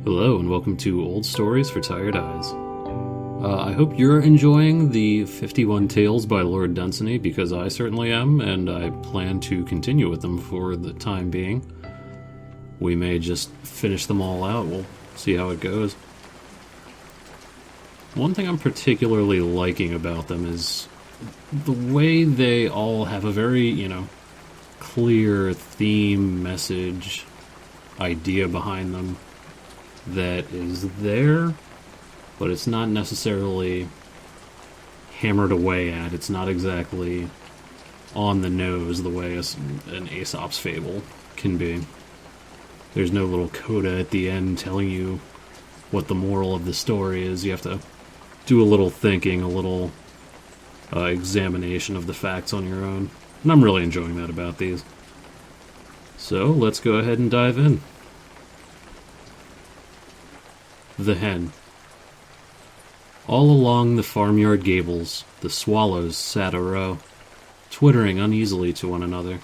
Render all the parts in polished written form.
Hello and welcome to Old Stories for Tired Eyes. I hope you're enjoying the 51 Tales by Lord Dusany, because I certainly am, and I plan to continue with them for the time being. We may just finish them all out, we'll see how it goes. One thing I'm particularly liking about them is the way they all have a very, clear theme, message, idea behind them that is there, but it's not necessarily hammered away at. It's not exactly on the nose the way an Aesop's fable can be. There's no little coda at the end telling you what the moral of the story is. You have to do a little thinking, a little examination of the facts on your own. And I'm really enjoying that about these. So let's go ahead and dive in. The Hen. All along the farmyard gables, the swallows sat a row, twittering uneasily to one another,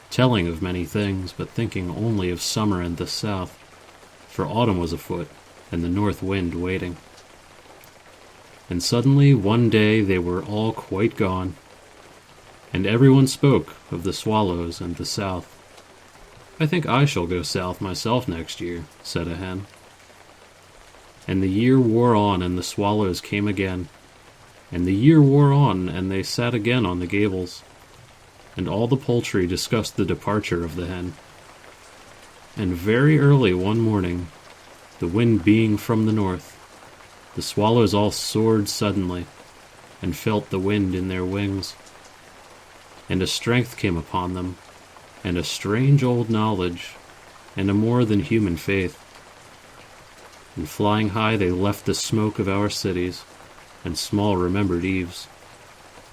telling of many things, but thinking only of summer and the south, for autumn was afoot, and the north wind waiting. And suddenly, one day, they were all quite gone, and everyone spoke of the swallows and the south. "I think I shall go south myself next year," said a hen. And the year wore on, and the swallows came again. And the year wore on, and they sat again on the gables. And all the poultry discussed the departure of the hen. And very early one morning, the wind being from the north, the swallows all soared suddenly, and felt the wind in their wings. And a strength came upon them, and a strange old knowledge, and a more than human faith. And flying high they left the smoke of our cities, and small remembered eaves,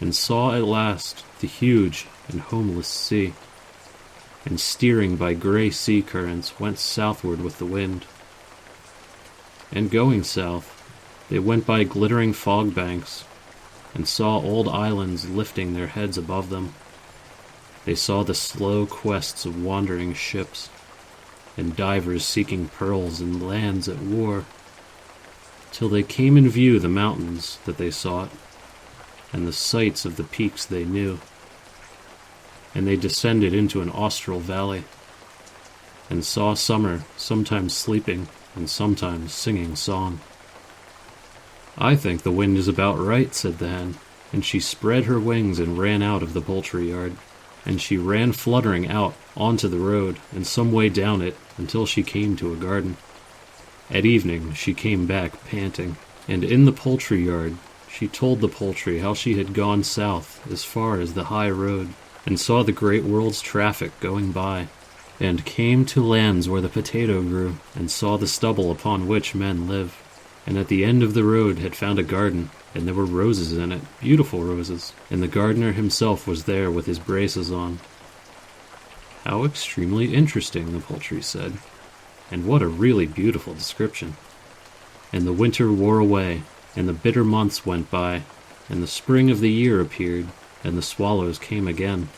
and saw at last the huge and homeless sea, and steering by grey sea currents went southward with the wind. And going south, they went by glittering fog banks, and saw old islands lifting their heads above them. They saw the slow quests of wandering ships, and divers seeking pearls in lands at war, till they came in view the mountains that they sought, and the sights of the peaks they knew. And they descended into an austral valley, and saw summer sometimes sleeping and sometimes singing song. "I think the wind is about right," said the hen, and she spread her wings and ran out of the poultry yard. And she ran fluttering out onto the road, and some way down it, until she came to a garden. At evening she came back panting, and in the poultry yard she told the poultry how she had gone south as far as the high road, and saw the great world's traffic going by, and came to lands where the potato grew, and saw the stubble upon which men live, and at the end of the road had found a garden, and there were roses in it, beautiful roses, and the gardener himself was there with his braces on. "How extremely interesting," the poultry said, "and what a really beautiful description." And the winter wore away, and the bitter months went by, and the spring of the year appeared, and the swallows came again.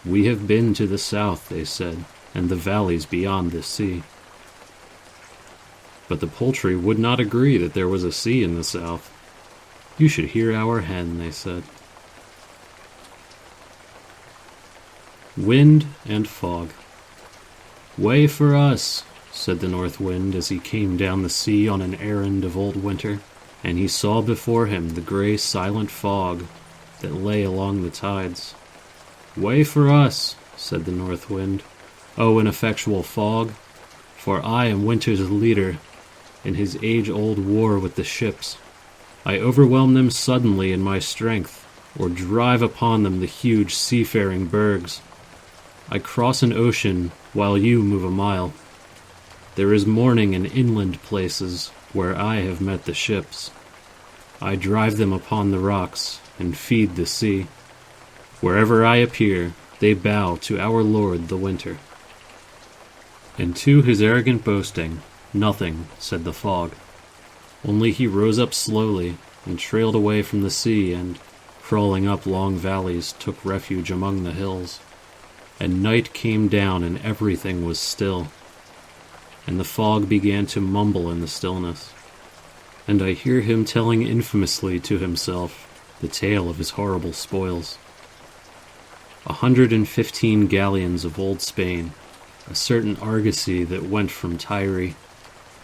"We have been to the south," they said, "and the valleys beyond the sea." But the poultry would not agree that there was a sea in the south. "You should hear our hen," they said. Wind and Fog. "Way for us," said the north wind as he came down the sea on an errand of old winter, and he saw before him the grey silent fog that lay along the tides. "Way for us," said the north wind, "O ineffectual fog, for I am winter's leader in his age-old war with the ships. I overwhelm them suddenly in my strength, or drive upon them the huge seafaring bergs. I cross an ocean while you move a mile. There is morning in inland places where I have met the ships. I drive them upon the rocks and feed the sea. Wherever I appear, they bow to our lord the winter." And to his arrogant boasting, nothing said the fog. Only he rose up slowly, and trailed away from the sea, and, crawling up long valleys, took refuge among the hills. And night came down, and everything was still. and the fog began to mumble in the stillness. And I hear him telling infamously to himself the tale of his horrible spoils. 115 galleons of old Spain, a certain argosy that went from Tyre,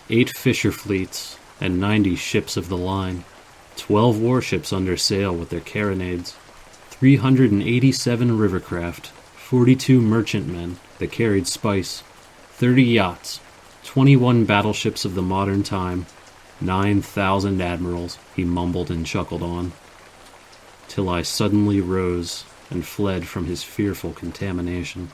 8 fisher fleets, and 90 ships of the line, 12 warships under sail with their carronades, 387 rivercraft, 42 merchantmen that carried spice, 30 yachts, 21 battleships of the modern time, 9,000 admirals, he mumbled and chuckled on, till I suddenly rose and fled from his fearful contamination.